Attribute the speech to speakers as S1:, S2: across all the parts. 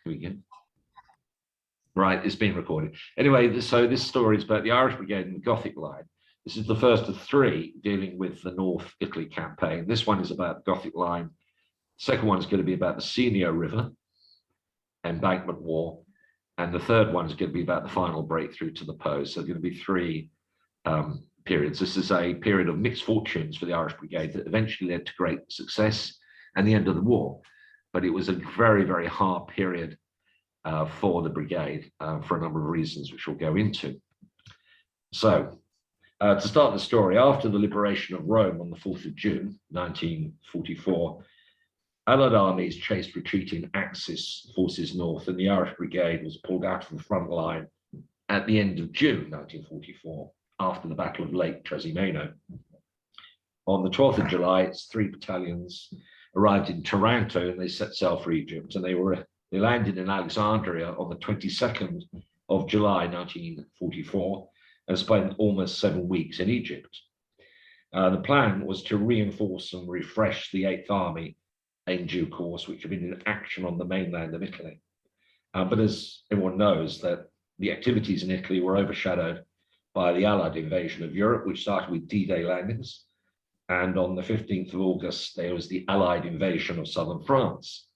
S1: Here we go. Right, it's being recorded. Anyway, so this story is about the Irish Brigade and the Gothic line. This is the first of three dealing with the North Italy campaign. This one is about the Gothic line. The second one is going to be about the Senio River embankment war. And the third one is going to be about the final breakthrough to the Po. So there's going to be three periods. This is a period of mixed fortunes for the Irish Brigade that eventually led to great success and the end of the war. But it was a very, very hard period for the brigade for a number of reasons, which we'll go into. So to start the story, after the liberation of Rome on the 4th of June, 1944, Allied armies chased retreating Axis forces north, and the Irish Brigade was pulled out of the front line at the end of June 1944, after the Battle of Lake Trasimeno. On the 12th of July, its three battalions arrived in Taranto, and they set sail for Egypt, and they landed in Alexandria on the 22nd of July 1944, and spent almost 7 weeks in Egypt. The plan was to reinforce and refresh the 8th Army in due course, which had been in action on the mainland of Italy. But as everyone knows, that the activities in Italy were overshadowed by the Allied invasion of Europe, which started with D-Day landings. And on the 15th of August, there was the Allied invasion of southern France,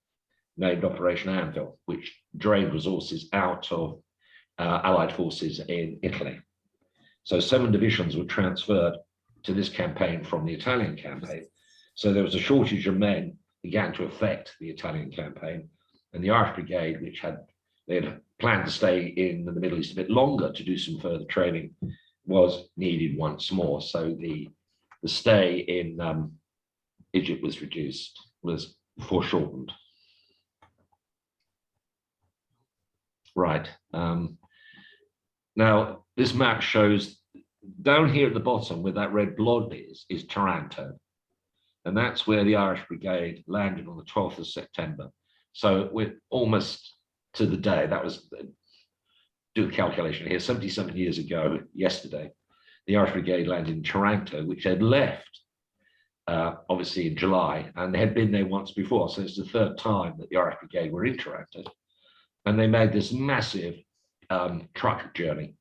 S1: named Operation Anvil, which drained resources out of Allied forces in Italy. So 7 divisions were transferred to this campaign from the Italian campaign. So there was a shortage of men, began to affect the Italian campaign, and the Irish Brigade, which they had planned to stay in the Middle East a bit longer to do some further training, was needed once more. So the stay in Egypt was foreshortened. Right. Now, this map shows down here at the bottom where that red blob is Taranto. And that's where the Irish Brigade landed on the 12th of September. So we're almost to the day. That was, do the calculation here, 77 years ago, yesterday, the Irish Brigade landed in Taranto, which had left, obviously, in July, and they had been there once before. So it's the third time that the Irish Brigade were in Taranto. And they made this massive truck journey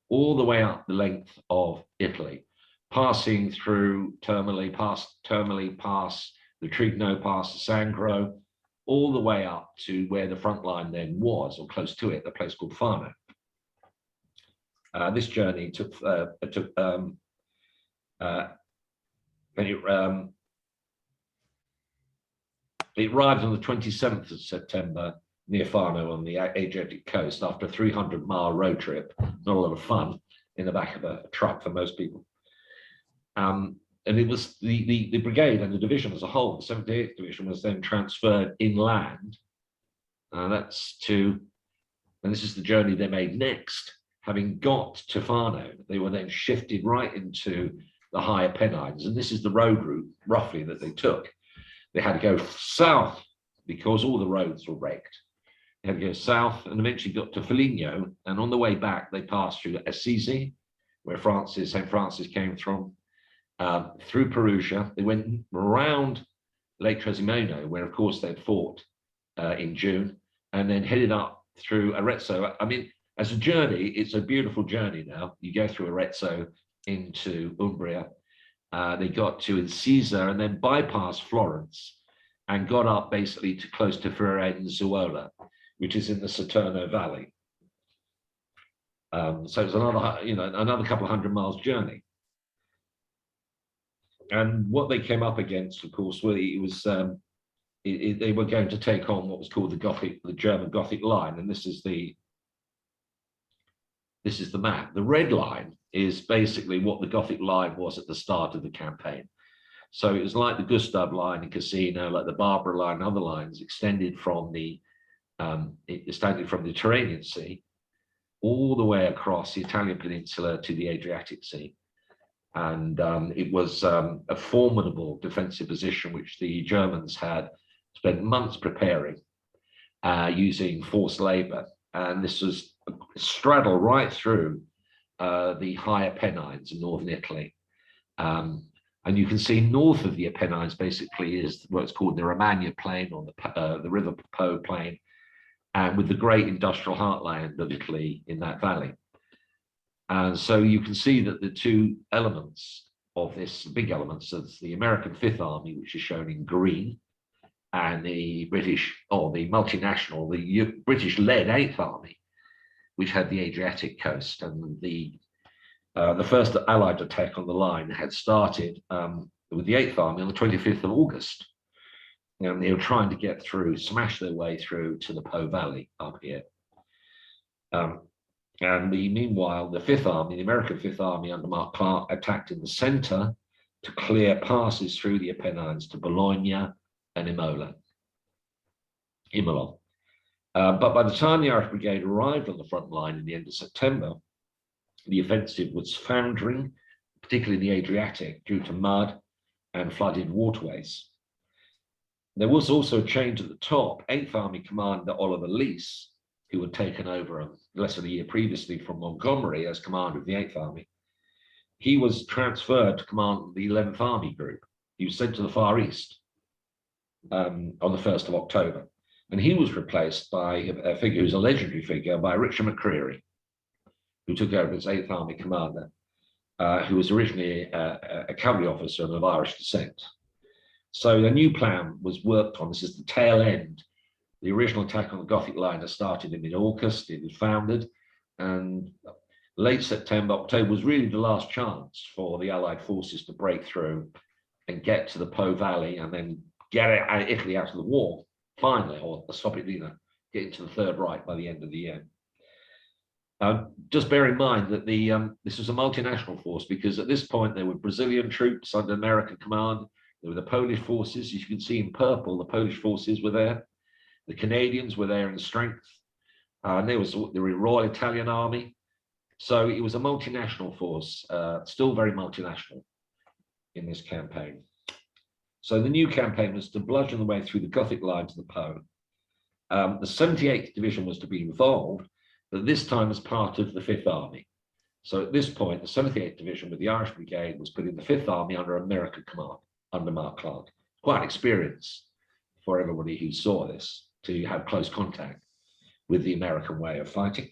S1: all the way up the length of Italy, passing through Termoli, past the Trigno, past the Sangro, all the way up to where the front line then was, or close to it, a place called Fano. This journey it arrived on the 27th of September near Fano on the Adriatic coast after a 300-mile road trip. Not a lot of fun in the back of a truck for most people. And it was the brigade and the division as a whole, the 78th Division, was then transferred inland. And this is the journey they made next. Having got to Fano, they were then shifted right into the higher Pennines. And this is the road route, roughly, that they took. They had to go south because all the roads were wrecked. They had to go south and eventually got to Foligno. And on the way back, they passed through Assisi, where St. Francis came from, through Perugia. They went around Lake Trasimeno, where, of course, they'd fought in June, and then headed up through Arezzo. I mean, as a journey, it's a beautiful journey now. You go through Arezzo into Umbria. They got to Incisa and then bypassed Florence and got up basically to close to Firenzuola, which is in the Saturno Valley. So it's another couple of 100 miles journey. And what they came up against, of course, they were going to take on what was called the German Gothic line, and this is the map. The red line is basically what the Gothic line was at the start of the campaign. So it was like the Gustav line in Cassino, like the Barbara line, other lines extended from the Tyrrhenian Sea all the way across the Italian peninsula to the Adriatic Sea. And it was a formidable defensive position, which the Germans had spent months preparing using forced labor. And this was straddled right through the higher Pennines in northern Italy. And you can see north of the Apennines basically is what's called the Romagna Plain, or the River Po Plain. and with the great industrial heartland of Italy in that valley. And so you can see that the two elements of this, big elements, of the American Fifth Army, which is shown in green, and the British, or the multinational, the British-led Eighth Army, which had the Adriatic coast, and the first Allied attack on the line had started with the Eighth Army on the 25th of August. And they were trying to get through, smash their way through to the Po Valley up here. Meanwhile, the Fifth Army, the American Fifth Army under Mark Clark, attacked in the center to clear passes through the Apennines to Bologna and Imola. But by the time the Irish Brigade arrived on the front line in the end of September, the offensive was foundering, particularly in the Adriatic, due to mud and flooded waterways. There was also a change at the top. Eighth Army Commander Oliver Leese, who had taken over less than a year previously from Montgomery as commander of the Eighth Army, he was transferred to command the 11th Army Group. He was sent to the Far East on the 1st of October. And he was replaced by a figure who's a legendary figure, by Richard McCreary, who took over as 8th Army Commander, who was originally a cavalry officer of Irish descent. So a new plan was worked on. This is the tail end. The original attack on the Gothic line had started in mid-August. It was founded, and late September, October was really the last chance for the Allied forces to break through and get to the Po Valley and then get Italy out of the war, finally, or stop it, get into the Third Reich by the end of the year. Just bear in mind that this was a multinational force, because at this point there were Brazilian troops under American command. There were the Polish forces, as you can see in purple. The Polish forces were there. The Canadians were there in strength. And there was the Royal Italian Army. So it was a multinational force, still very multinational in this campaign. So the new campaign was to bludgeon the way through the Gothic line to the Po. The 78th Division was to be involved, but this time as part of the Fifth Army. So at this point, the 78th Division with the Irish Brigade was put in the Fifth Army under American command, under Mark Clark. Quite an experience for everybody who saw this, to have close contact with the American way of fighting.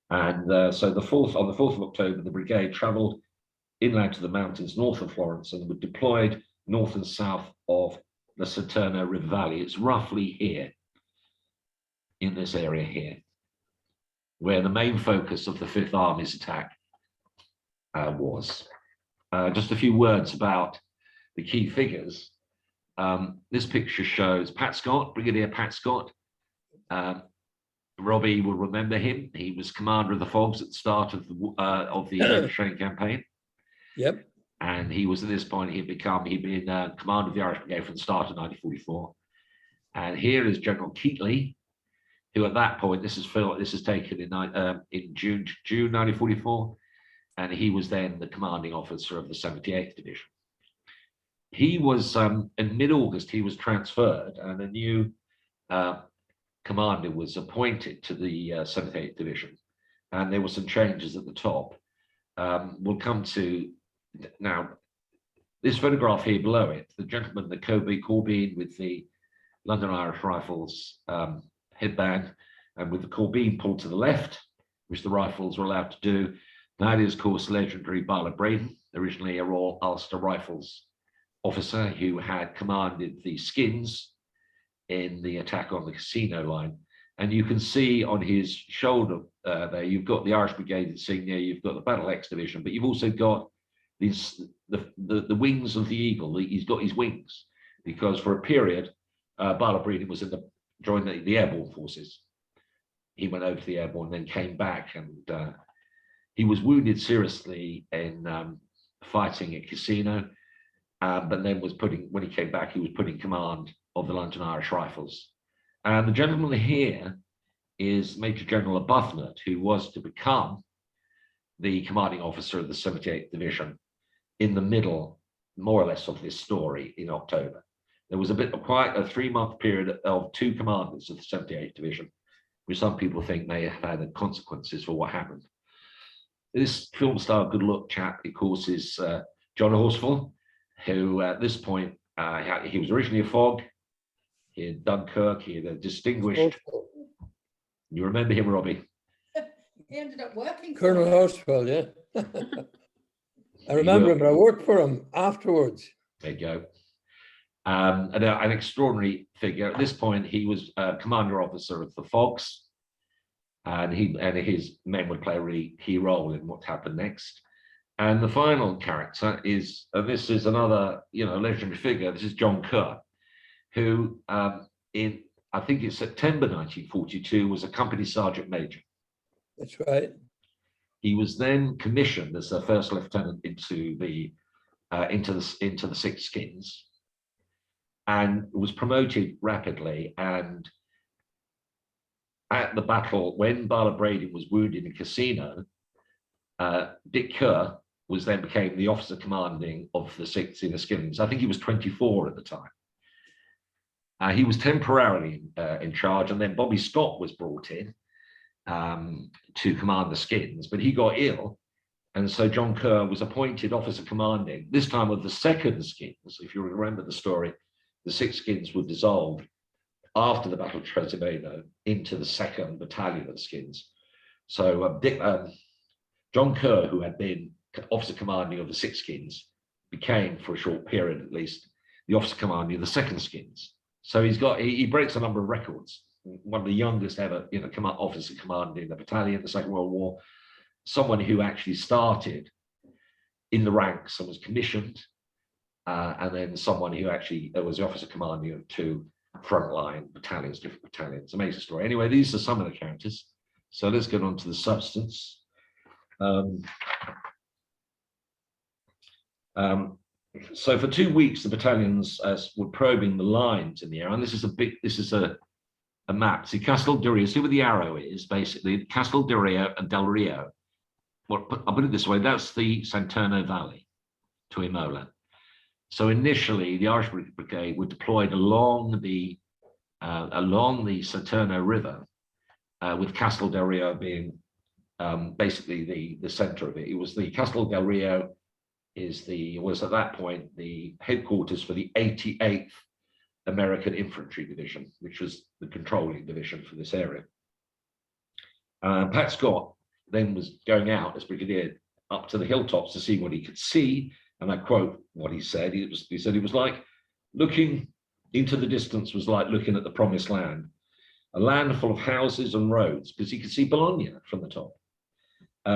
S1: And so on the 4th of October, the brigade traveled inland to the mountains north of Florence and were deployed north and south of the Saturno River Valley. It's roughly here, in this area here, where the main focus of the Fifth Army's attack was. Just a few words about the key figures. This picture shows Pat Scott, Brigadier Pat Scott. Robbie will remember him. He was commander of the Fogs at the start of the Mediterranean campaign.
S2: Yep.
S1: And he was at this point, he'd been commander of the Irish Brigade from the start of 1944. And here is General Keatley, who at that point, this is taken in June 1944, and he was then the commanding officer of the 78th Division. He was, in mid-August, he was transferred, and a new commander was appointed to the 78th Division, and there were some changes at the top. We'll come to now this photograph here below it, the gentleman, the Corbine with the London Irish Rifles headband, and with the Corbine pulled to the left, which the Rifles were allowed to do. That is, of course, legendary Barlow Braden, originally a Royal Ulster Rifles officer who had commanded the Skins in the attack on the casino line. And you can see on his shoulder there, you've got the Irish Brigade insignia, you've got the Battle Axe Division, but you've also got the wings of the eagle. He's got his wings, because for a period, Barlow Braden was joined the airborne forces. He went over to the airborne, then came back, and he was wounded seriously in fighting at Casino, but then when he came back, he was put in command of the London Irish Rifles. And the gentleman here is Major General Arbuthnot, who was to become the commanding officer of the 78th Division in the middle, more or less, of this story in October. There was quite a 3-month period of 2 commanders of the 78th Division, which some people think may have had consequences for what happened. This film star good luck chap, of course, is John Horsfall, who at this point, he was originally a Fog, He had Dunkirk. He had a distinguished. You remember him, Robbie?
S2: He ended up working
S3: Colonel
S2: for
S3: Horsfell, yeah. I remember him, but I worked for him afterwards.
S1: There you go. An extraordinary figure. At this point, he was commander officer of the Fogs, and his men would play a really key role in what happened next. And the final character is, and this is another, legendary figure. This is John Kerr, who I think it's September 1942 was a company sergeant major.
S3: That's right.
S1: He was then commissioned as a first lieutenant into the Six Skins, and was promoted rapidly. And at the battle, when Bala Brady was wounded in Casino, Dick Kerr became the officer commanding of the Six Skins. I think he was 24 at the time. He was temporarily in charge, and then Bobby Scott was brought in to command the Skins, but he got ill, and so John Kerr was appointed officer commanding, this time of the second Skins. If you remember the story, the Six Skins were dissolved after the Battle of Trezimeno into the 2nd Battalion of the Skins. So John Kerr, who had been officer commanding of the Six Skins, became, for a short period at least, the officer commanding of the 2nd Skins. So he breaks a number of records. One of the youngest ever, officer commanding the battalion in the Second World War. Someone who actually started in the ranks and was commissioned, and then someone who actually was the officer commanding of 2 frontline battalions, different battalions. Amazing story. Anyway, these are some of the characters. So let's get on to the substance. So for 2 weeks, the battalions were probing the lines in the air, and this is a map. See, Castel del Rio, see where the arrow is, basically, Castel del Rio and Del Rio. I'll put it this way, that's the Santerno Valley to Imola. So initially, the Irish Brigade were deployed along the Santerno River, with Castel del Rio being basically the center of it. It was the Castel del Rio was at that point the headquarters for the 88th American Infantry Division, which was the controlling division for this area. Pat Scott then was going out as brigadier up to the hilltops to see what he could see, and I quote what he said. He said it was like looking into the distance was like looking at the promised land, a land full of houses and roads, because he could see Bologna from the top.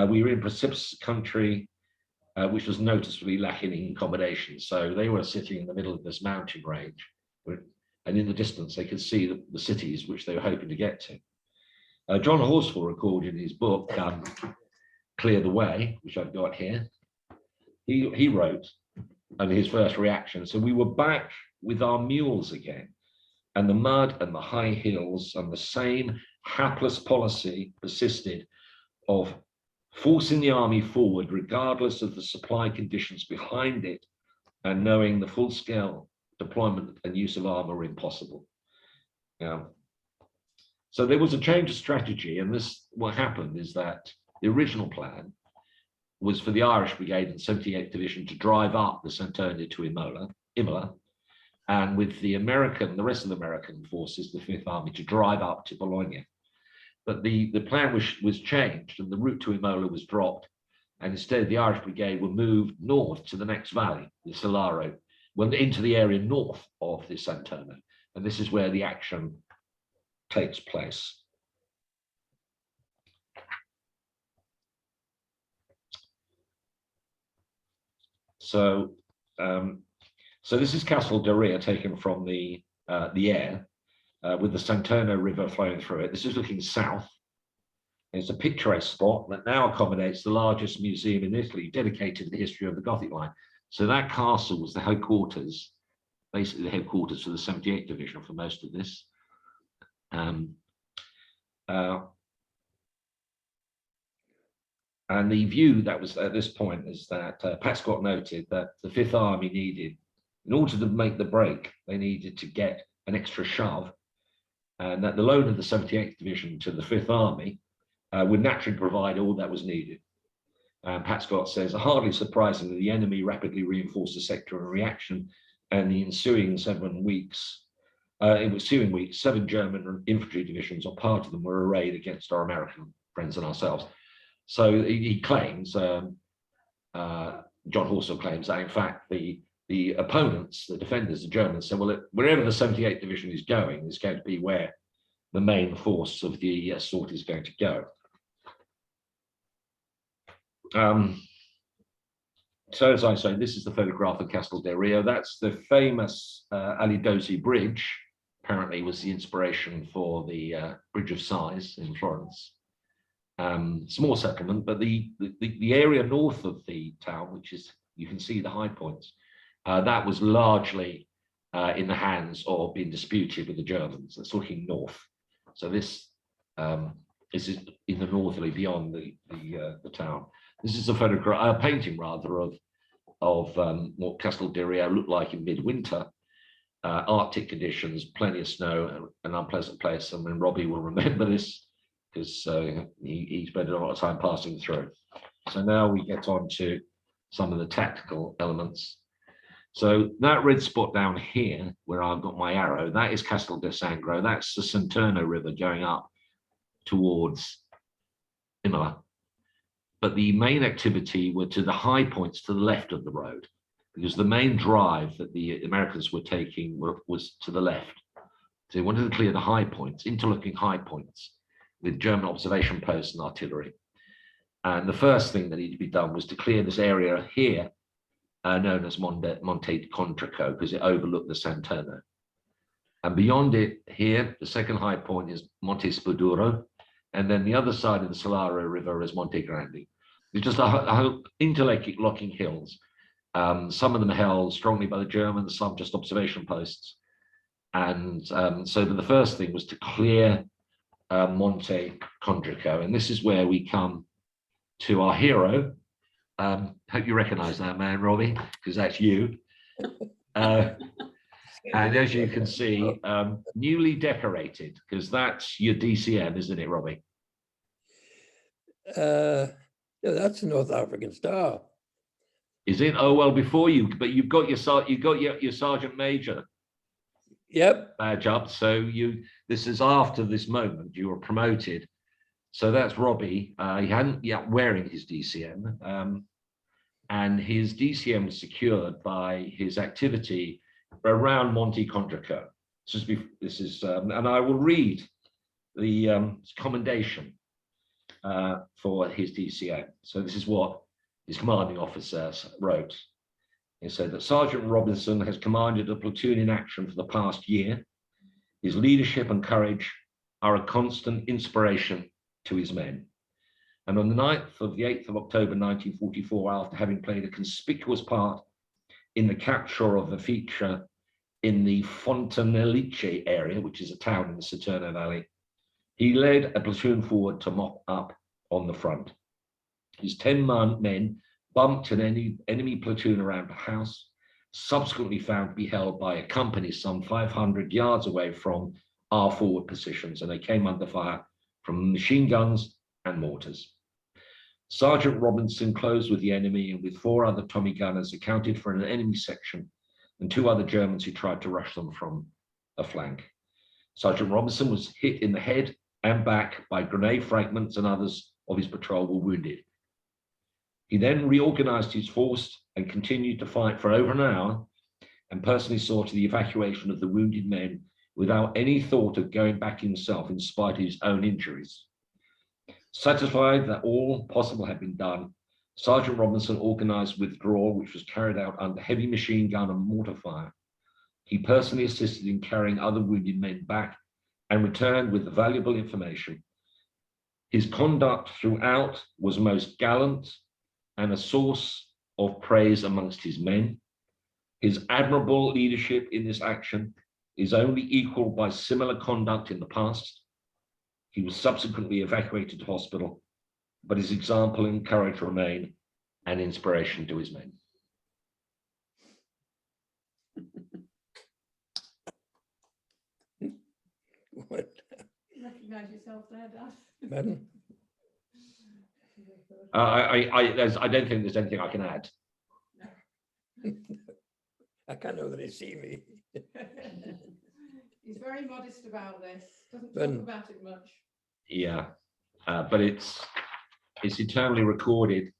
S1: We were in precipitous country, which was noticeably lacking in accommodation. So they were sitting in the middle of this mountain range, and in the distance they could see the cities which they were hoping to get to. John Horsfall recorded in his book, Clear the Way, which I've got here. He wrote, and his first reaction, so we were back with our mules again, and the mud and the high hills and the same hapless policy persisted of forcing the army forward regardless of the supply conditions behind it, and knowing the full-scale deployment and use of armor were impossible. So there was a change of strategy, and what happened is that the original plan was for the Irish Brigade and 78th Division to drive up the Santerno to Imola, and with the rest of the American forces, the 5th Army, to drive up to Bologna. But the plan was changed, and the route to Imola was dropped, and instead the Irish Brigade were moved north to the next valley, the Solaro, into the area north of the Santerno, and this is where the action takes place. So this is Castel del Rio taken from the air, with the Santerno River flowing through it. This is looking south. It's a picturesque spot that now accommodates the largest museum in Italy dedicated to the history of the Gothic line. So that castle was the headquarters, basically the headquarters for the 78th Division for most of this. And the view that was at this point is that Pat Scott noted that the 5th Army needed, in order to make the break, they needed to get an extra shove, and that the loan of the 78th Division to the 5th Army would naturally provide all that was needed. Pat Scott says, hardly surprisingly, the enemy rapidly reinforced the sector in reaction, and the ensuing 7 weeks ensuing week, 7 German infantry divisions, or part of them, were arrayed against our American friends and ourselves. So he claims, John Horsell claims that in fact the opponents, the defenders, the Germans, said, well, wherever the 78th Division is going to be where the main force of the assault is going to go. So as I say, this is the photograph of Castel del Rio. That's the famous Alidosi Bridge. Apparently was the inspiration for the Bridge of Sighs in Florence. Small settlement, but the area north of the town, which is, you can see the high points, that was largely in the hands or being disputed with the Germans. That's looking north. So this is in the northerly beyond the town. This is a photograph, a painting rather, of what Castel del Rio looked like in midwinter. Arctic conditions, plenty of snow, an unpleasant place. I mean, Robbie will remember this because he spent a lot of time passing through. So now we get on to some of the tactical elements. So that red spot down here, where I've got my arrow, that is Castel del Sangro. That's the Santerno River going up towards Imola. But the main activity were to the high points to the left of the road, because the main drive that the Americans were taking was to the left. So they wanted to clear the high points, interlocking high points, with German observation posts and artillery. And the first thing that needed to be done was to clear this area here, known as Monte Contrico, because it overlooked the Santerno. And beyond it here, the second high point is Monte Spaduro, and then the other side of the Solaro River is Monte Grande. It's just a interlocking hills. Some of them held strongly by the Germans, some just observation posts. And so the first thing was to clear Monte Condrico. And this is where we come to our hero. Hope you recognize that man, Robbie, because that's you. And as you can see, newly decorated, because that's your DCM, isn't it, Robbie?
S3: Yeah, that's a North African Star.
S1: Is it? Oh well, before you, but you've got your sergeant major.
S3: Yep.
S1: Badge up. So this is after this moment. You were promoted. So that's Robbie. He hadn't yet wearing his DCM, and his DCM was secured by his activity around Monte Condrico. This is, and I will read the commendation for his DCM. So this is what his commanding officer wrote. He said that Sergeant Robinson has commanded a platoon in action for the past year. His leadership and courage are a constant inspiration to his men. And on the 8th of October 1944, after having played a conspicuous part in the capture of the feature in the Fontanellice area, which is a town in the Saturno Valley, he led a platoon forward to mop up on the front. His 10 men bumped an enemy platoon around a house, subsequently found to be held by a company some 500 yards away from our forward positions, and they came under fire from machine guns and mortars. Sergeant Robinson closed with the enemy, and with 4 other Tommy gunners accounted for an enemy section and 2 other Germans who tried to rush them from a flank. Sergeant Robinson was hit in the head and back by grenade fragments, and others of his patrol were wounded. He then reorganized his force and continued to fight for over an hour, and personally saw to the evacuation of the wounded men without any thought of going back himself in spite of his own injuries. Satisfied that all possible had been done, Sergeant Robinson organized withdrawal, which was carried out under heavy machine gun and mortar fire. He personally assisted in carrying other wounded men back and returned with valuable information. His conduct throughout was most gallant and a source of praise amongst his men. His admirable leadership in this action is only equaled by similar conduct in the past. He was subsequently evacuated to hospital, but his example and courage remain an inspiration to his men.
S3: What?
S2: Recognize yourself there, Dad.
S3: Madam?
S1: I don't think there's anything I can add.
S3: I can't know that they see me.
S2: He's very modest about this, doesn't talk
S3: Ben.
S2: about it much.
S1: Yeah, but it's eternally recorded,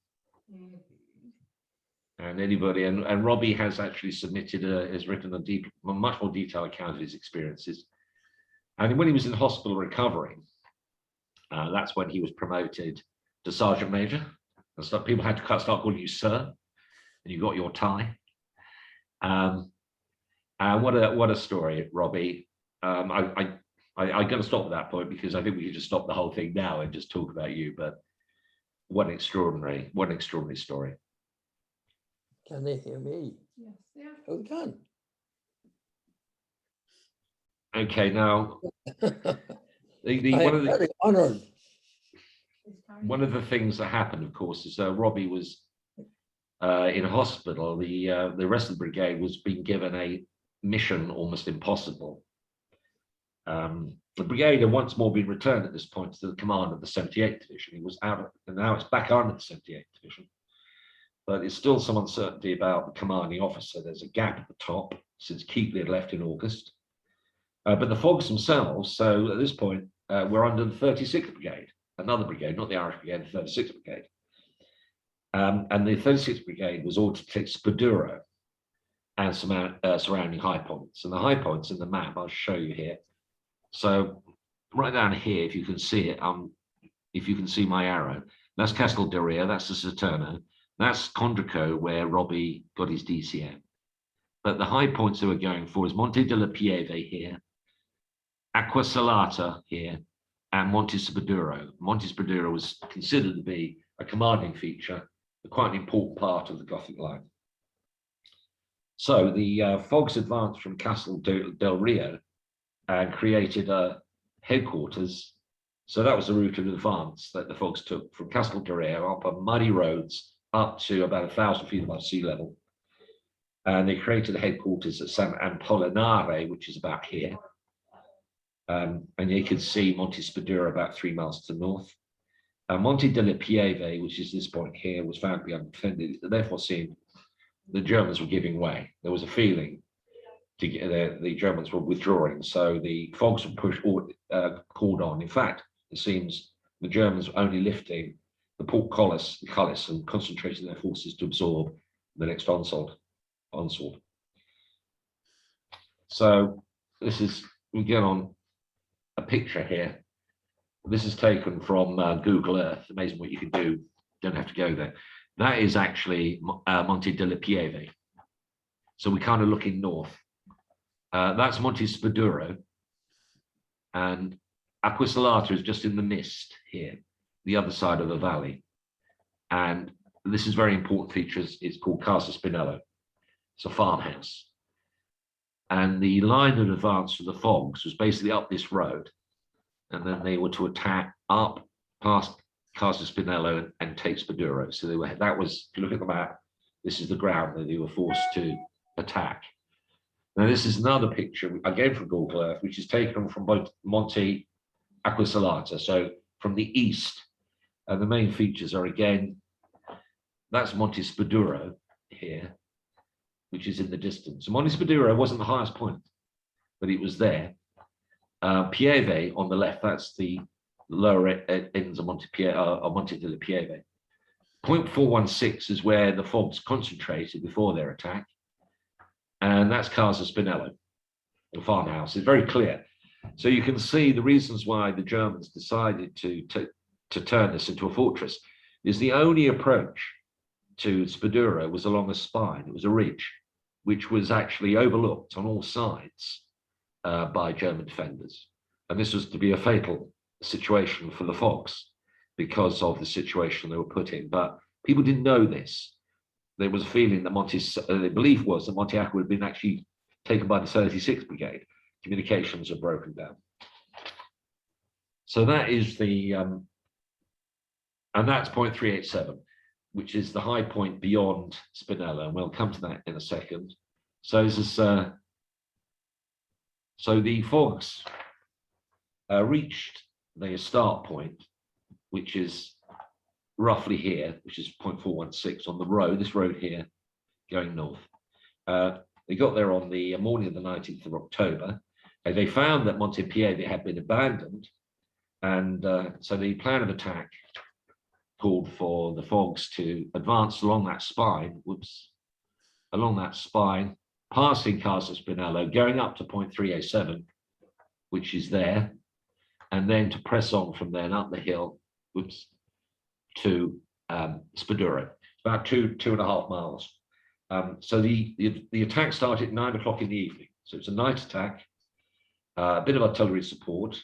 S2: Mm.
S1: and anybody and Robbie has actually submitted has written a much more detailed account of his experiences. And when he was in hospital recovering, that's when he was promoted to sergeant major. And so people had to start calling you sir, and you got your tie. And what a story, Robbie. I'm going to stop at that point because I think we could just stop the whole thing now and just talk about you. But what an extraordinary story.
S3: Can they hear me?
S2: Yes, yeah.
S3: Oh, they can.
S1: Okay, now
S3: I
S1: one
S3: am very honoured.
S2: He's carrying
S1: of the things that happened, of course, is Robbie was in hospital. The rest of the brigade was being given a mission almost impossible. The brigade had once more been returned at this point to the command of the 78th Division. He was out, and now it's back under the 78th Division. But there's still some uncertainty about the commanding officer. There's a gap at the top since Keighley had left in August. But the Fogs themselves, so at this point, we're under the 36th Brigade, another brigade, not the Irish Brigade, the 36th Brigade. And the 36th Brigade was ordered to take Spaduro and some surrounding high points. And the high points in the map, I'll show you here. So right down here, if you can see it, if you can see my arrow, that's Castel del Rio, that's the Saturno, that's Condrico, where Robbie got his DCM. But the high points that we're going for is Monte della Pieve here, Acqua Salata here, and Monte Spaduro. Monte Spaduro was considered to be a commanding feature, quite an important part of the Gothic line. So the Fogs advanced from Castel del Rio and created a headquarters. So that was the route of advance that the Fogs took from Castel del Rio up on muddy roads up to about 1,000 feet above sea level. And they created a headquarters at San Apollinare, which is about here. And you can see Monte Spaduro about 3 miles to the north. Monte della Pieve, which is this point here, was found to be undefended. Therefore, seeing the Germans were giving way. There was a feeling to get the Germans were withdrawing, so the Fogs were called on. In fact, it seems the Germans were only lifting the portcullis and concentrating their forces to absorb the next onslaught. So this is, we get on a picture here. This is taken from Google Earth. Amazing what you can do. Don't have to go there. That is actually Monte della Pieve. So we're kind of looking north. That's Monte Spaduro. And Acqua Salata is just in the mist here, the other side of the valley. And this is very important features. It's called Casa Spinello. It's a farmhouse. And the line of advance for the Fogs was basically up this road. And then they were to attack up past Casa Spinello and take Spaduro. So that was, if you look at the map, this is the ground that they were forced to attack. Now, this is another picture, again from Google Earth, which is taken from Monte Acqua Salata, so from the east. And the main features are, again, that's Monte Spaduro here, which is in the distance. Monte Spaduro wasn't the highest point, but it was there. Pieve on the left, that's the lower ends of Monte della Pieve. Point 416 is where the Fogs concentrated before their attack. And that's Casa Spinello, the farmhouse. It's very clear. So you can see the reasons why the Germans decided to turn this into a fortress is the only approach to Spaduro was along a spine. It was a ridge, which was actually overlooked on all sides by German defenders. And this was to be a fatal situation for the Fogs because of the situation they were put in. But people didn't know this. There was a feeling that the belief was that Monte Acqua had been actually taken by the 36th Brigade. Communications are broken down. So that is the, and that's point 387, which is the high point beyond Spinello. And we'll come to that in a second. So this is, so the Fogs reached their start point, which is roughly here, which is 0.416 on the road, this road here, going north. They got there on the morning of the 19th of October, They found that Montepiede had been abandoned, and so the plan of attack called for the fogs to advance along that spine, passing Casa Spinello, going up to point 387, which is there, and then to press on from there and up the hill, to Spaduro, about 2.5 miles. So the attack started at 9 o'clock in the evening. So it's a night attack, a bit of artillery support,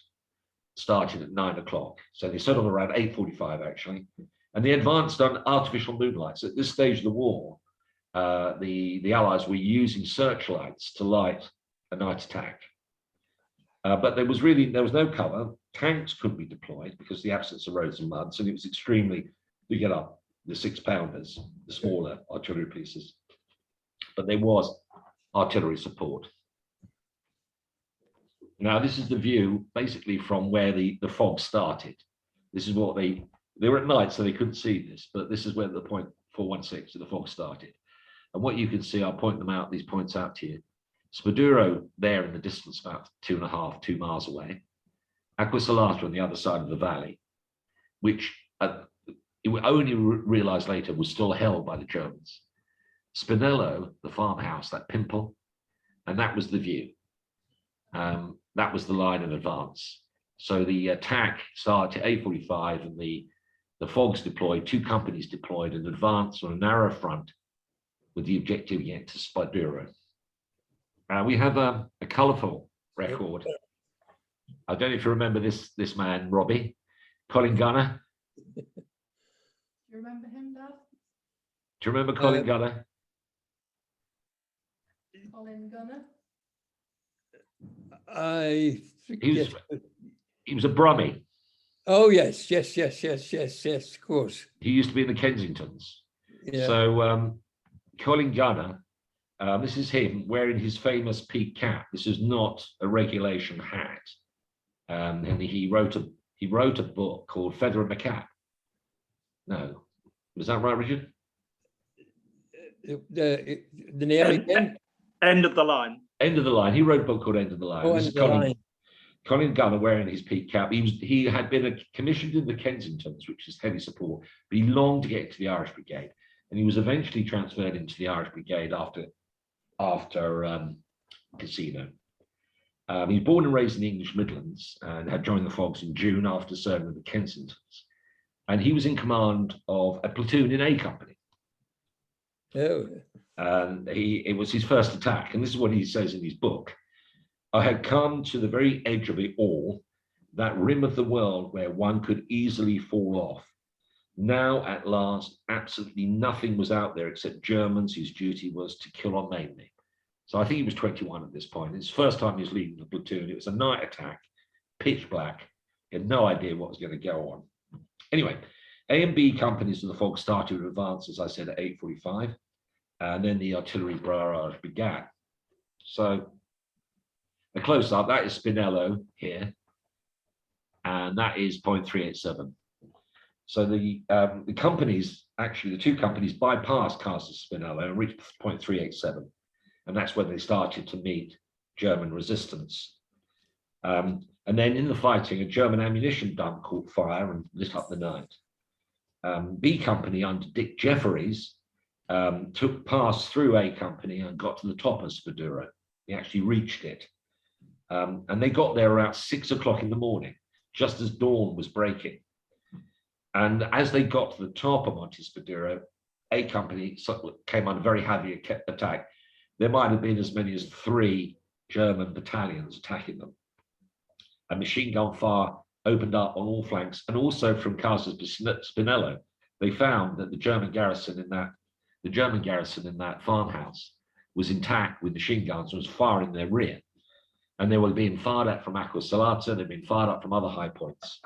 S1: started at 9 o'clock. So they settled around 8:45 actually, and they advanced on artificial moonlight. So at this stage of the war, the Allies were using searchlights to light a night attack. But there was no cover. Tanks couldn't be deployed because of the absence of roads and mud. So it was extremely, you get up the 6-pounders, the smaller artillery pieces. But there was artillery support. Now, this is the view basically from where the fog started. This is what they were at night, so they couldn't see this, but this is where the point 416 of the fog started. And what you can see, I'll point them out, these points out to you. Spaduro there in the distance, about 2 miles away. Acqua Salata on the other side of the valley, which it was only realized later was still held by the Germans. Spinello, the farmhouse, that pimple, and that was the view. That was the line of advance. So the attack started at 8:45, and the fogs deployed, 2 companies deployed and advanced on a narrow front with the objective to get to Spaduro. We have a colourful record. I don't know if you remember this man, Robbie, Colin Gunner.
S2: Do you remember him, Dad?
S1: Do you remember Colin Gunner?
S2: Colin Gunner?
S3: I think
S1: He was,
S3: yes.
S1: he was a Brummie.
S3: Oh yes, of course.
S1: He used to be in the Kensingtons.
S3: Yeah.
S1: So Colin Gunner, this is him wearing his famous peak cap. This is not a regulation hat. And he wrote a book called Feather in the Cap. No, was that right, Richard?
S3: The name again?
S4: End of the line.
S1: End of the Line. He wrote a book called End of the Line.
S3: Oh,
S1: This
S3: End
S1: is
S3: of the Line.
S1: Colin Gunner wearing his peak cap. He had been commissioned in the Kensingtons, which is heavy support, but he longed to get into the Irish Brigade, and he was eventually transferred into the Irish Brigade after Casino. He was born and raised in the English Midlands and had joined the Fogs in June after serving with the Kensingtons, and he was in command of a platoon in A Company.
S3: Oh.
S1: And it was his first attack, and this is what he says in his book. I had come to the very edge of it all, that rim of the world where one could easily fall off. Now, at last, absolutely nothing was out there except Germans whose duty was to kill or maim me. So I think he was 21 at this point. It's the first time he was leading the platoon. It was a night attack, pitch black. He had no idea what was going to go on. Anyway, A and B companies of the Fog started to advance, as I said, at 8:45. And then the artillery barrage began. So a close-up, that is Spinello here, and that is point 387. So the companies, actually the 2 companies bypassed Casa Spinello and reached point 387, and that's when they started to meet German resistance. And then in the fighting, a German ammunition dump caught fire and lit up the night. B Company under Dick Jefferies passed through A Company and got to the top of Spaduro. He actually reached it. And they got there around 6 o'clock in the morning, just as dawn was breaking. And as they got to the top of Monte Spaduro, A Company came under very heavy attack. There might have been as many as 3 German battalions attacking them. A machine gun fire opened up on all flanks, and also from Casa Spinello, they found that the German garrison in that farmhouse was intact with machine guns and was firing their rear. And they were being fired at from Acqua Salata, they'd been fired up from other high points.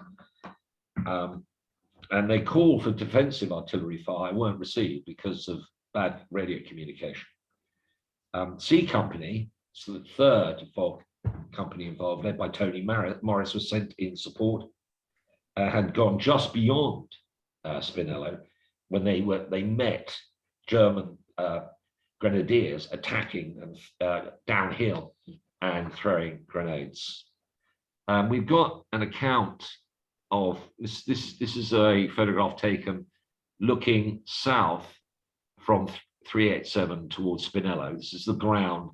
S1: And they called for defensive artillery fire, weren't received because of bad radio communication. C Company, so the 3rd Fog company involved, led by Tony Morris, was sent in support, had gone just beyond Spinello when they met German grenadiers attacking downhill and throwing grenades. We've got an account of this. This is a photograph taken looking south from 387 towards Spinello. This is the ground.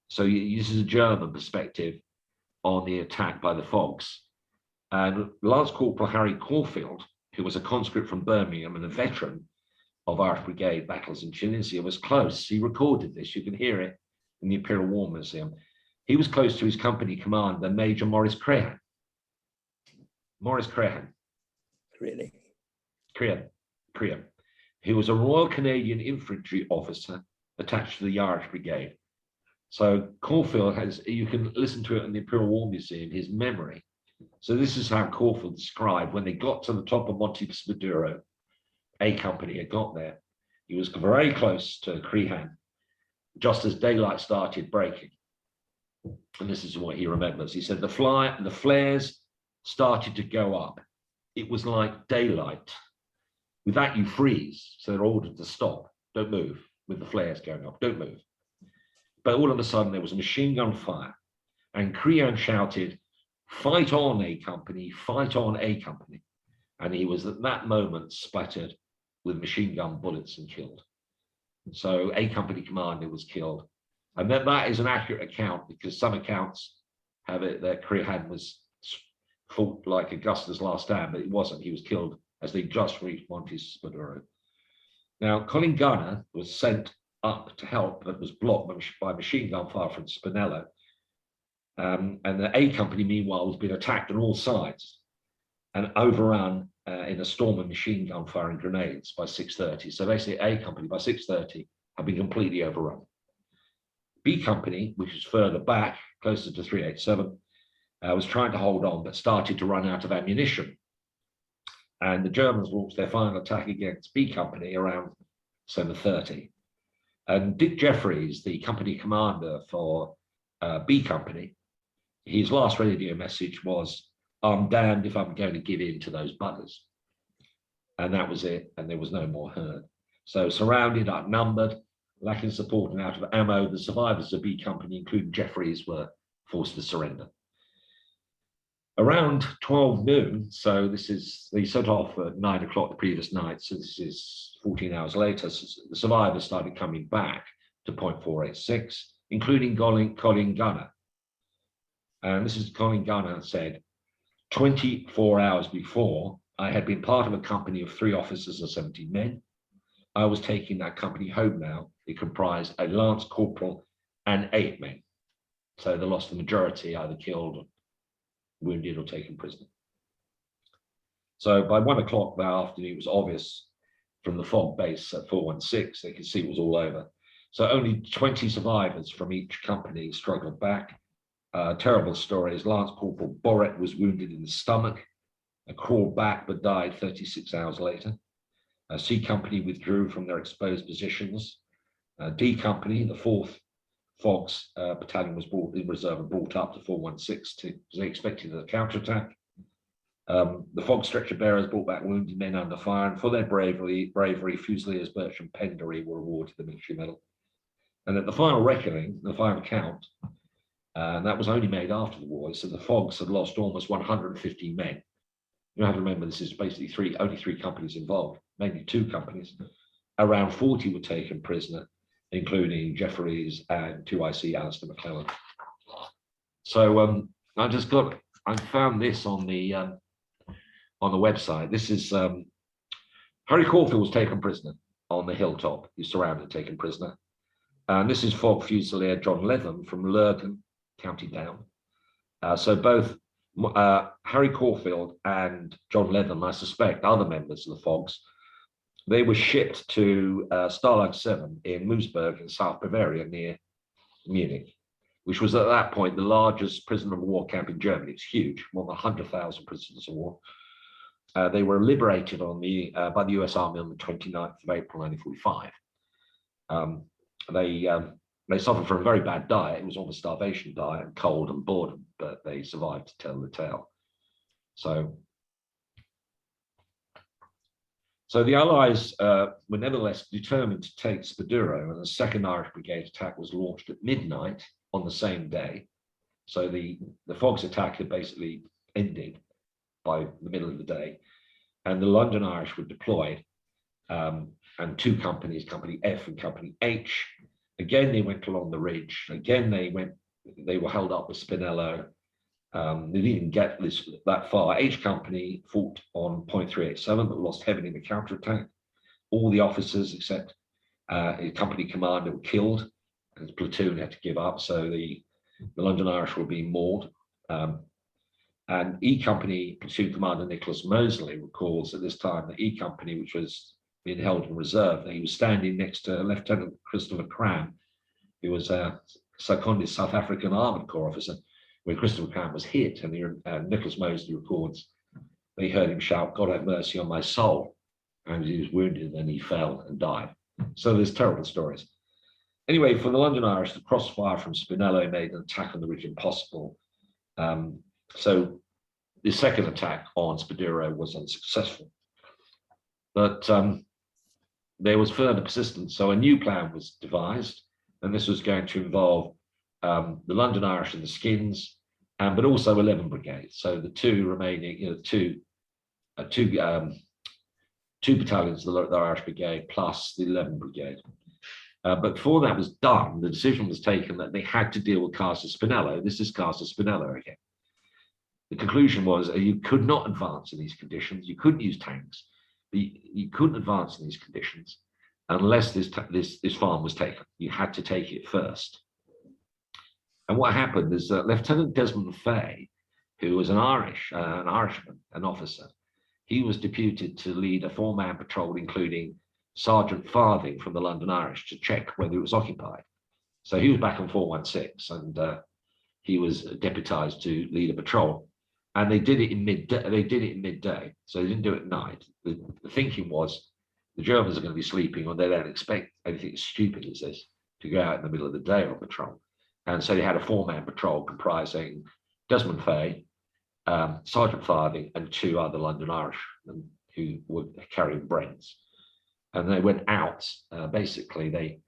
S1: So this is a German perspective on the attack by the Fogs. And Lance Corporal Harry Caulfield, who was a conscript from Birmingham and a veteran of Irish Brigade battles in Tunisia, was close. He recorded this. You can hear it in the Imperial War Museum. He was close to his company commander, Major Maurice Crehan. Maurice Crehan.
S3: Really?
S1: Crehan. He was a Royal Canadian infantry officer attached to the Irish Brigade. So Caulfield has, you can listen to it in the Imperial War Museum, his memory. So this is how Caulfield described when they got to the top of Monte Spaduro, A Company had got there. He was very close to Crehan, just as daylight started breaking. And this is what he remembers. He said the flares started to go up. It was like daylight. With that, you freeze. So they're ordered to stop. Don't move with the flares going up. Don't move. But all of a sudden, there was a machine gun fire. And Crehan shouted, "Fight on, A Company, fight on, A Company." And he was at that moment splattered with machine gun bullets and killed. So A Company commander was killed. And then that is an accurate account, because some accounts have it that Crehan was fought like Augusta's last stand, but it wasn't. He was killed as they just reached Monte Spaduro. Now, Colin Gunner was sent up to help, but was blocked by machine gun fire from Spinello. And the A Company, meanwhile, was being attacked on all sides and overrun in a storm of machine gun fire and grenades by 6:30. So basically, A Company by 6:30 had been completely overrun. B Company, which is further back, closer to 387, was trying to hold on, but started to run out of ammunition. And the Germans launched their final attack against B Company around 7:30. And Dick Jeffries, the company commander for B Company, his last radio message was, "I'm damned if I'm going to give in to those buggers." And that was it, and there was no more heard. So surrounded, outnumbered, lacking support and out of ammo, the survivors of B Company, including Jeffries, were forced to surrender. Around 12 noon, so this is, they set off at 9 o'clock the previous night, so this is 14 hours later, so the survivors started coming back to point 486, including Colin Gunner. And this is Colin Gunner said, 24 hours before, I had been part of a company of 3 officers and 17 men. I was taking that company home now. It comprised a lance corporal and 8 men. So they lost the majority, either killed, wounded, or taken prisoner. So by 1 o'clock that afternoon, it was obvious from the fog base at 416, they could see it was all over. So only 20 survivors from each company struggled back. Terrible stories. Lance Corporal Borret was wounded in the stomach, crawled back but died 36 hours later. C Company withdrew from their exposed positions. D Company, the 4th Fogs battalion, was brought in reserve and brought up to 416 because they expected a counterattack. The Fog stretcher bearers brought back wounded men under fire, and for their bravery, Fusiliers Birch and Penderry were awarded the military medal. And at the final reckoning, the final count, and that was only made after the war, so the Fogs had lost almost 150 men. You have to remember, this is basically only three companies involved, mainly 2 companies. Around 40 were taken prisoner, including Jeffries and 2IC Alistair McClellan. So I found this on the website. This is Harry Caulfield was taken prisoner on the hilltop. He's surrounded, taken prisoner. And this is Fog Fusilier John Leatham from Lurgan, County Down. So both Harry Caulfield and John Leatham, I suspect, other members of the Fogs, they were shipped to Stalag 7 in Moosburg in South Bavaria near Munich, which was at that point the largest prisoner of war camp in Germany. It's huge, more than 100,000 prisoners of war. They were liberated by the US Army on the 29th of April, 1945. They suffered from a very bad diet. It was almost starvation diet, and cold and boredom, but they survived to tell the tale. So the Allies were nevertheless determined to take Spaduro, and the 2nd Irish Brigade attack was launched at midnight on the same day. So the Fogs attack had basically ended by the middle of the day, and the London Irish were deployed, and two companies, Company F and Company H, again they went along the ridge. Again they were held up with Spinello. They didn't get that far. H Company fought on point 387, but lost heavily in the counterattack. All the officers except a company commander were killed, and his platoon had to give up. So the London Irish were being mauled. And E Company platoon commander Nicholas Mosley recalls at this time that E Company, which was being held in reserve, that he was standing next to Lieutenant Christopher Cram, who was a seconded South African Armoured Corps officer, when Christopher Cram was hit. And Nicholas Mosley records they heard him shout, "God have mercy on my soul," and he was wounded and he fell and died. So there's terrible stories. Anyway, for the London Irish, the crossfire from Spinello made an attack on the ridge impossible. So the second attack on Spadiro was unsuccessful. But there was further persistence. So a new plan was devised, and this was going to involve the London Irish and the Skins, but also 11 Brigade. So the two remaining, two battalions, the Irish Brigade plus the 11 Brigade. But before that was done, the decision was taken that they had to deal with Casa Spinello. This is Casa Spinello again. The conclusion was you could not advance in these conditions. You couldn't use tanks. You couldn't advance in these conditions unless this farm was taken. You had to take it first. And what happened is that Lieutenant Desmond Fay, who was an Irishman, an officer, he was deputed to lead a 4-man patrol, including Sergeant Farthing from the London Irish, to check whether it was occupied. So he was back on 416, and he was deputized to lead a patrol. And they did it in midday. So they didn't do it at night. The thinking was the Germans are going to be sleeping, or they don't expect anything as stupid as this to go out in the middle of the day on patrol. And so they had a 4-man patrol comprising Desmond Fay, Sergeant Farthing, and 2 other London Irish who were carrying Brents. And they went out, basically, they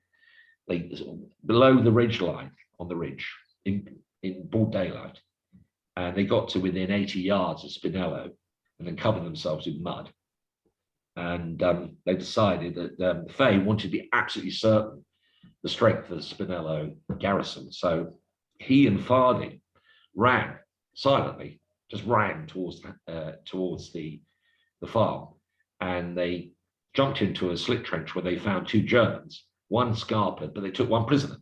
S1: below the ridge line, on the ridge, in broad daylight. And they got to within 80 yards of Spinello and then covered themselves in mud. And they decided that Fay wanted to be absolutely certain the strength of the Spinello garrison. So he and Farthing ran silently, just ran towards the farm, and they jumped into a slit trench where they found 2 Germans, one scarpered, but they took 1 prisoner,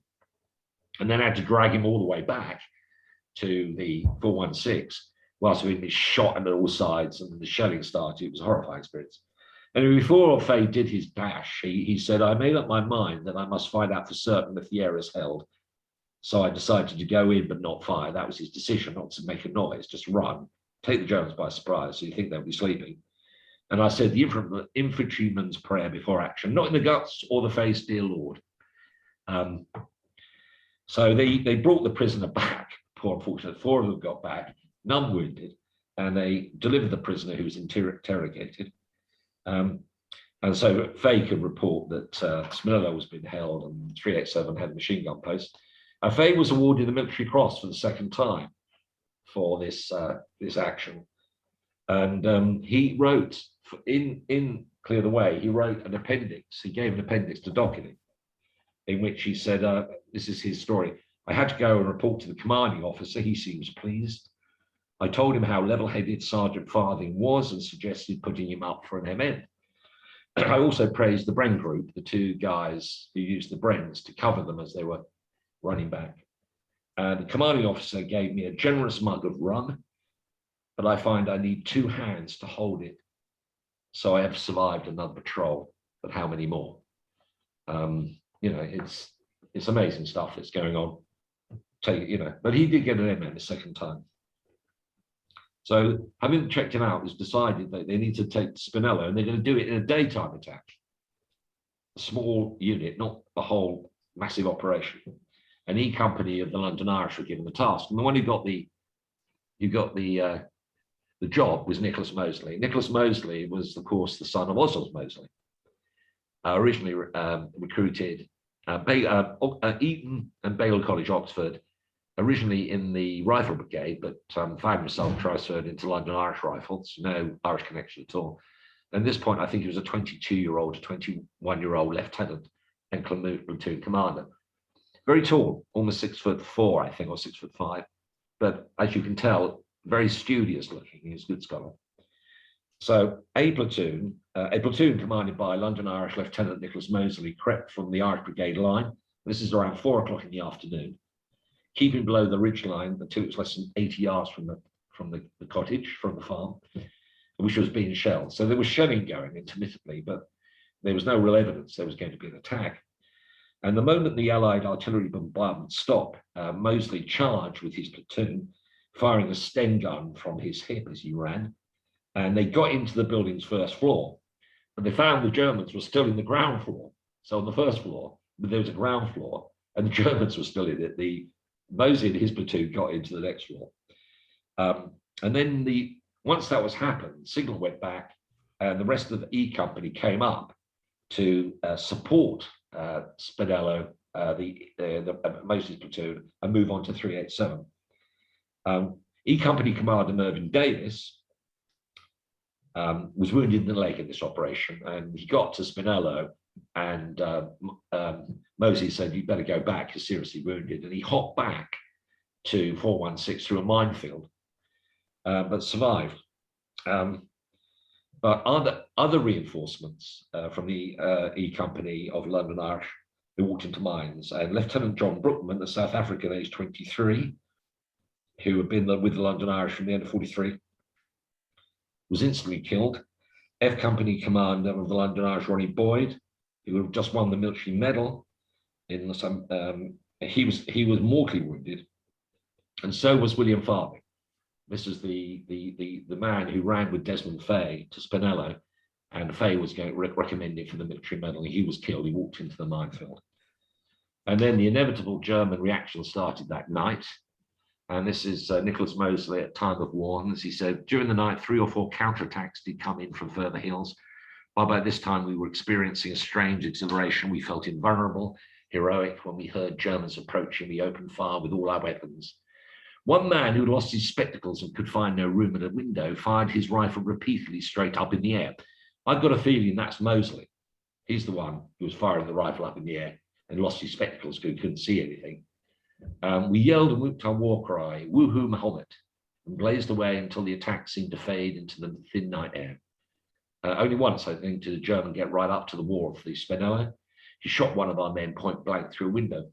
S1: and then had to drag him all the way back to the 416 whilst being shot at all sides, and the shelling started. It was a horrifying experience. And before Fay did his dash, he said, "I made up my mind that I must find out for certain if the area is held. So I decided to go in but not fire." That was his decision, not to make a noise, just run, take the Germans by surprise, so you think they'll be sleeping. And I said, the infantryman's prayer before action, not in the guts or the face, dear Lord. So they brought the prisoner back. Poor unfortunate, 4 of them got back, none wounded, and they delivered the prisoner who was interrogated. And so Fay could report that Spinello was being held and 387 had a machine gun post. Fay was awarded the Military Cross for the 2nd time for this action. And he wrote, in Clear the Way, he wrote an appendix. He gave an appendix to docketing, in which he said, this is his story: "I had to go and report to the commanding officer. He seems pleased. I told him how level-headed Sergeant Farthing was and suggested putting him up for an MN. I also praised the Bren group, the 2 guys who used the Brens to cover them as they were running back. The commanding officer gave me a generous mug of rum, but I find I need 2 hands to hold it. So I have survived another patrol, but how many more?" It's amazing stuff that's going on. But he did get an MN the 2nd time. So having checked him out, it was decided that they need to take Spinello, and they're going to do it in a daytime attack. A small unit, not the whole massive operation. An E Company of the London Irish were given the task, and the one who got the job was Nicholas Mosley. Nicholas Mosley was, of course, the son of Oswald Mosley, originally recruited Eton and Balliol College, Oxford, originally in the Rifle Brigade, but found himself transferred into London Irish Rifles, no Irish connection at all. And at this point, I think he was a 22-year-old to 21-year-old lieutenant and platoon commander. Very tall, almost 6'4", I think, or 6'5". But as you can tell, very studious looking. He was a good scholar. So a platoon commanded by London Irish Lieutenant Nicholas Moseley crept from the Irish Brigade line. This is around 4 o'clock in the afternoon, keeping below the ridge line until it was less than 80 yards from the cottage, from the farm, which was being shelled. So there was shelling going intermittently, but there was no real evidence there was going to be an attack. And the moment the Allied artillery bombardment stopped, Moseley charged with his platoon, firing a Sten gun from his hip as he ran. And they got into the building's first floor, and they found the Germans were still in the ground floor. So on the first floor, there was a ground floor, and the Germans were still in it. Moseley and his platoon got into the next floor. And then once that was happened, signal went back, and the rest of the E Company came up to support Spinello, Moseley's platoon, and move on to 387. E Company Commander Mervyn Davis was wounded in the leg in this operation, and he got to Spinello, and Moseley said, "You better go back, you're seriously wounded," and he hopped back to 416 through a minefield, but survived. But other reinforcements from the E Company of London Irish, they walked into mines, and Lieutenant John Brookman, a South African aged 23, who had been with the London Irish from the end of 43, was instantly killed. F Company Commander of the London Irish, Ronnie Boyd, who had just won the military medal, he was mortally wounded, and so was William Farthing. This is the man who ran with Desmond Fay to Spinello, and Fay was recommending for the military medal, and he was killed. He walked into the minefield. And then the inevitable German reaction started that night. And this is Nicholas Moseley at time of war. As he said, during the night, 3 or 4 counterattacks did come in from further hills. By this time, we were experiencing a strange exhilaration. We felt invulnerable, heroic when we heard Germans approaching. We opened fire with all our weapons. One man who lost his spectacles and could find no room at a window fired his rifle repeatedly straight up in the air. I've got a feeling that's Moseley. He's the one who was firing the rifle up in the air and lost his spectacles because he couldn't see anything. We yelled and whooped our war cry, "Woohoo, Mahomet," and blazed away until the attack seemed to fade into the thin night air. Only once, I think, did a German get right up to the wall of the Spinello. He shot one of our men point blank through a window.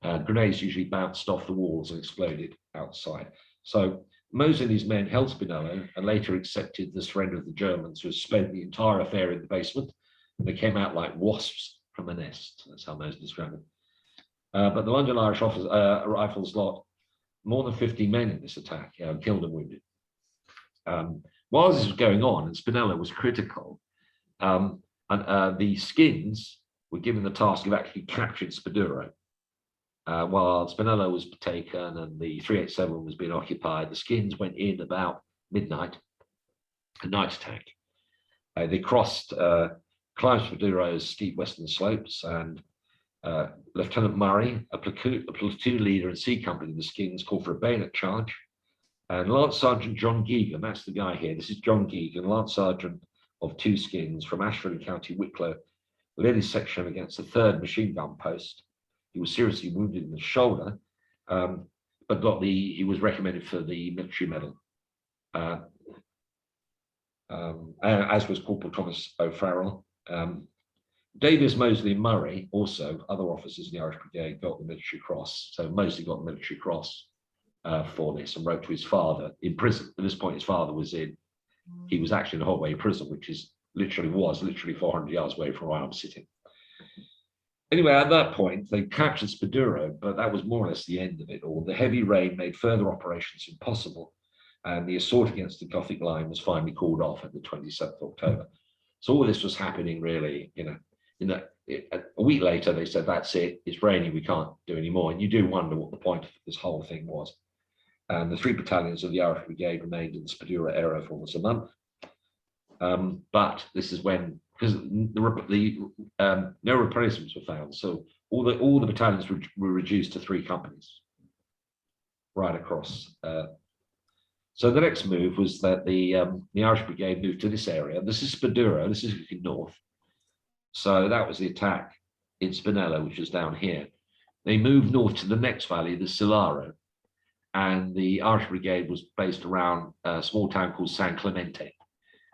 S1: Grenades usually bounced off the walls and exploded outside. So Moseley and his men held Spinello and later accepted the surrender of the Germans, who had spent the entire affair in the basement. And they came out like wasps from a nest. That's how Moseley described it. But the London Irish Rifles lost more than 50 men in this attack, killed and wounded. While this was going on, and Spinello was critical, and the Skins were given the task of actually capturing Spaduro. While Spinello was taken and the 387 was being occupied, the Skins went in about midnight, a night attack. They climbed Spaduro's steep western slopes, and Lieutenant Murray, a platoon leader in C Company of the Skins, called for a bayonet charge. And Lance Sergeant John Geoghegan, that's the guy here, this is John Geoghegan, Lance Sergeant of 2 Skins from Ashford in County Wicklow, led his section against the 3rd machine gun post. He was seriously wounded in the shoulder, but he was recommended for the military medal, as was Corporal Thomas O'Farrell. Davis, Moseley, and Murray, also other officers in the Irish Brigade, got the military cross. So Moseley got the military cross for this and wrote to his father in prison. At this point, his father was he was actually in a Holloway prison, which is literally 400 yards away from where I'm sitting. Anyway, at that point, they captured Spaduro, but that was more or less the end of it all. The heavy rain made further operations impossible, and the assault against the Gothic line was finally called off at the 27th of October. So all this was happening really, a week later, they said, that's it, it's raining, we can't do any more. And you do wonder what the point of this whole thing was. And the 3 battalions of the Irish Brigade remained in the Spaduro area for almost a month. But this is when, because no replacements were found, so all the battalions were reduced to 3 companies. right across. So the next move was that the Irish Brigade moved to this area. This is Spaduro, this is looking north. So that was the attack in Spinello, which was down here. They moved north to the next valley, the Solaro, and the Irish Brigade was based around a small town called San Clemente,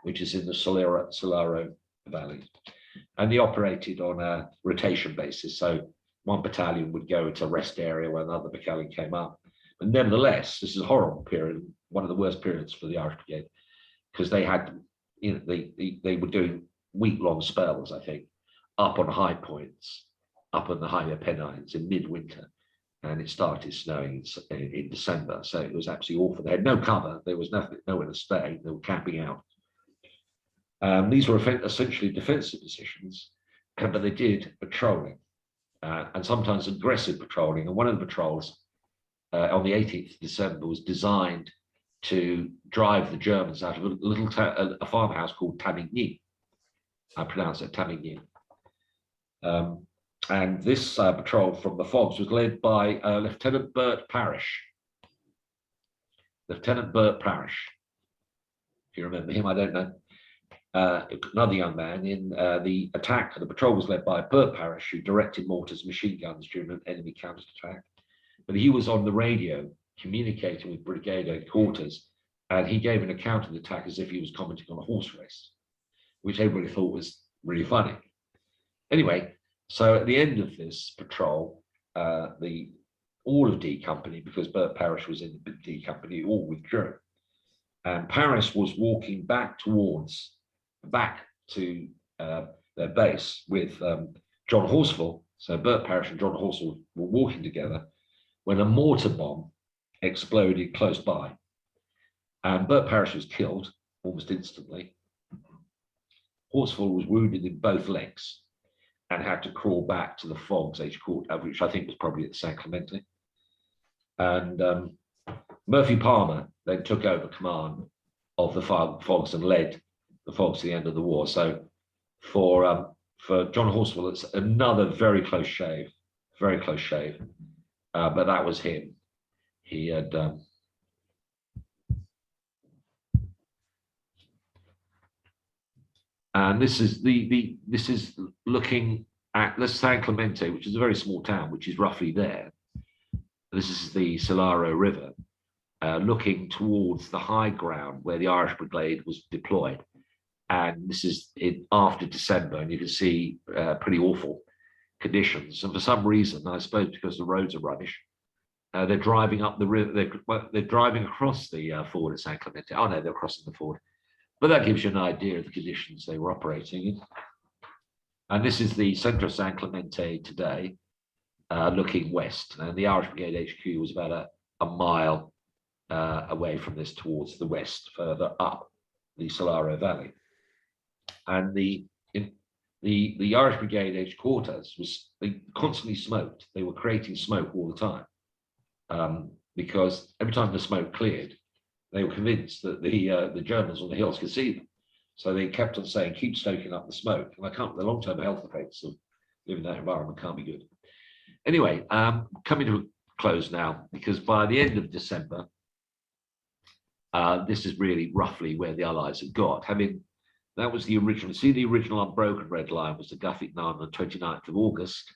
S1: which is in the Solaro Valley. And they operated on a rotation basis. So one battalion would go to a rest area where another battalion came up. But nevertheless, this is a horrible period, one of the worst periods for the Irish Brigade, because they had, you know, they were doing week-long spells, I think, up on high points, up on the high Apennines in midwinter. And it started snowing in December. So it was absolutely awful. They had no cover. There was nothing, nowhere to stay. They were camping out. These were essentially defensive positions, but they did patrolling and sometimes aggressive patrolling. And one of the patrols on the 18th of December was designed to drive the Germans out of a little a farmhouse called Tamigny. I pronounce it Tamigny. And this patrol from the fogs was led by Lieutenant Bert Parish. Lieutenant Bert Parish. If you remember him, I don't know. Another young man in the attack. The patrol was led by Bert Parish, who directed mortars and machine guns during an enemy counterattack. But he was on the radio communicating with Brigade headquarters, and he gave an account of the attack as if he was commenting on a horse race, which everybody thought was really funny. Anyway, so at the end of this patrol, all of D Company, because Bert Parish was in the D Company, all withdrew. And Paris was walking back to their base with John Horsfall. So Bert Parish and John Horsfall were walking together when a mortar bomb exploded close by. And Bert Parish was killed almost instantly. Horsfall was wounded in both legs and had to crawl back to the fogs edge court, which I think was probably at San Clemente. And Murphy Palmer then took over command of the fogs and led the fogs to the end of the war. So for John Horsfall, it's another very close shave. But that was him. He had and this is this is looking at San Clemente, which is a very small town, which is roughly there. This is the Solaro River, looking towards the high ground where the Irish Brigade was deployed. And this is after December, and you can see pretty awful conditions. And for some reason, I suppose because the roads are rubbish, they're driving up the river. They're driving across the ford at San Clemente. Oh no, they're crossing the ford. But that gives you an idea of the conditions they were operating in. And this is the centre of San Clemente today, looking west. And the Irish Brigade HQ was about a mile away from this towards the west, further up the Solaro Valley. And the Irish Brigade headquarters they constantly smoked. They were creating smoke all the time because every time the smoke cleared, they were convinced that the Germans on the hills could see them. So they kept on saying, keep stoking up the smoke. And the long-term health effects of living in that environment can't be good. Anyway, coming to a close now, because by the end of December, this is really roughly where the Allies had got. That was the original, the original unbroken red line was the Gothic 9 on the 29th of August.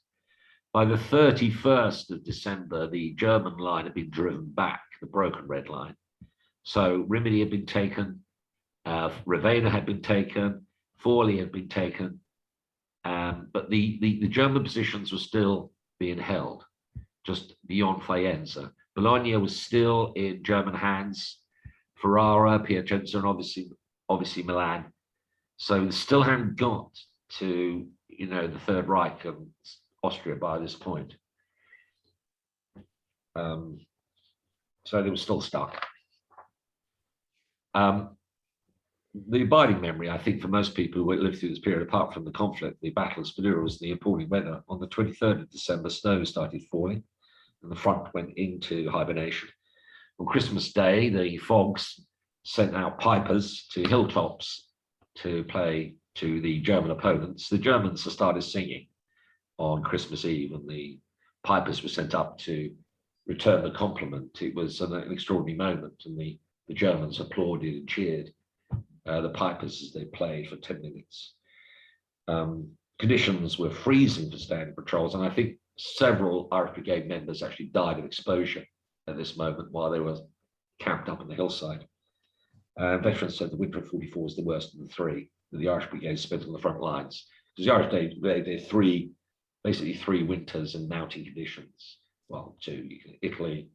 S1: By the 31st of December, the German line had been driven back, the broken red line. So Rimini had been taken, Ravenna had been taken, Forli had been taken, but the German positions were still being held just beyond Faenza. Bologna was still in German hands, Ferrara, Piacenza, and obviously Milan. So they still hadn't got to the Third Reich and Austria by this point. So they were still stuck. The abiding memory, I think, for most people who lived through this period, apart from the conflict, the Battle of Spadura, was the appalling weather. On the 23rd of December, snow started falling, and the front went into hibernation. On Christmas Day, the fogs sent out pipers to hilltops to play to the German opponents. The Germans started singing on Christmas Eve, and the pipers were sent up to return the compliment. It was an extraordinary moment, and the Germans applauded and cheered the pipers as they played for 10 minutes. Conditions were freezing for standing patrols, and I think several Irish Brigade members actually died of exposure at this moment while they were camped up on the hillside. Veterans said the winter of 44 was the worst of the three that the Irish Brigade spent on the front lines. Because the Irish Brigade did basically three winters in mountain conditions. Well, to Italy,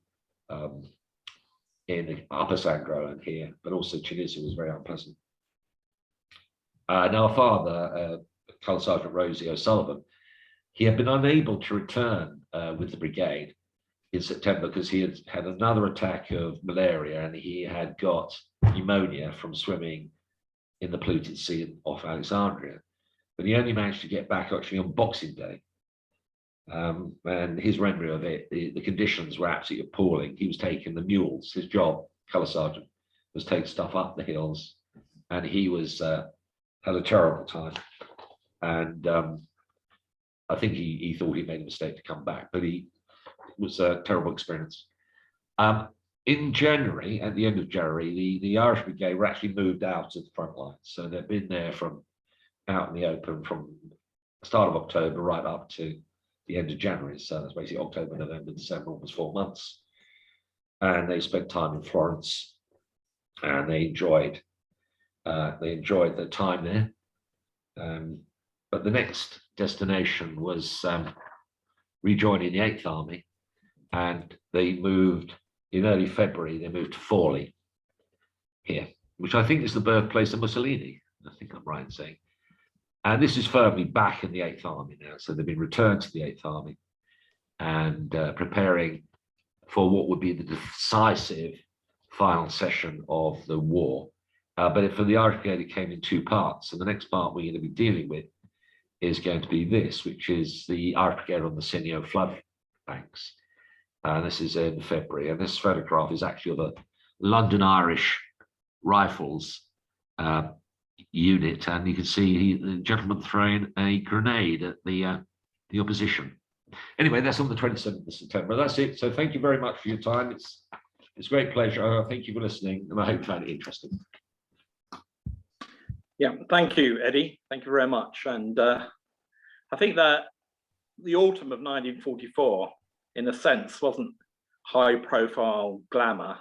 S1: in Upper Sangro and here, but also Tunisia was very unpleasant. Now, our father, Colonel Sergeant Rosie O'Sullivan, he had been unable to return with the brigade in September because he had had another attack of malaria, and he had got pneumonia from swimming in the polluted sea off Alexandria. But he only managed to get back actually on Boxing Day. And his memory of it, the conditions were absolutely appalling. He was taking the mules. His job, colour sergeant, was take stuff up the hills, and he was had a terrible time. And I think he thought he made a mistake to come back, but it was a terrible experience. In January, at the end of January, the Irish Brigade were actually moved out of the front lines. So they've been there from out in the open from the start of October right up to the end of January. So that's basically October, November, December, almost 4 months. And they spent time in Florence, and they enjoyed their time there. But the next destination was rejoining the 8th Army, and they moved in early February. They moved to Forlì here, which I think is the birthplace of Mussolini. I think I'm right in saying. And this is firmly back in the 8th Army now. So they've been returned to the 8th Army and preparing for what would be the decisive final session of the war. But for the Irish Brigade, it came in two parts. And the next part we're going to be dealing with is going to be this, which is the Irish Brigade on the Sinio flood banks. And this is in February. And this photograph is actually of a London Irish Rifles unit, and you can see the gentleman throwing a grenade at the opposition. Anyway, that's on the 27th of September. That's it. So thank you very much for your time. It's a great pleasure. Thank you for listening, and I hope you found it interesting.
S4: Yeah, thank you, Eddie. Thank you very much. And I think that the autumn of 1944, in a sense, wasn't high-profile glamour.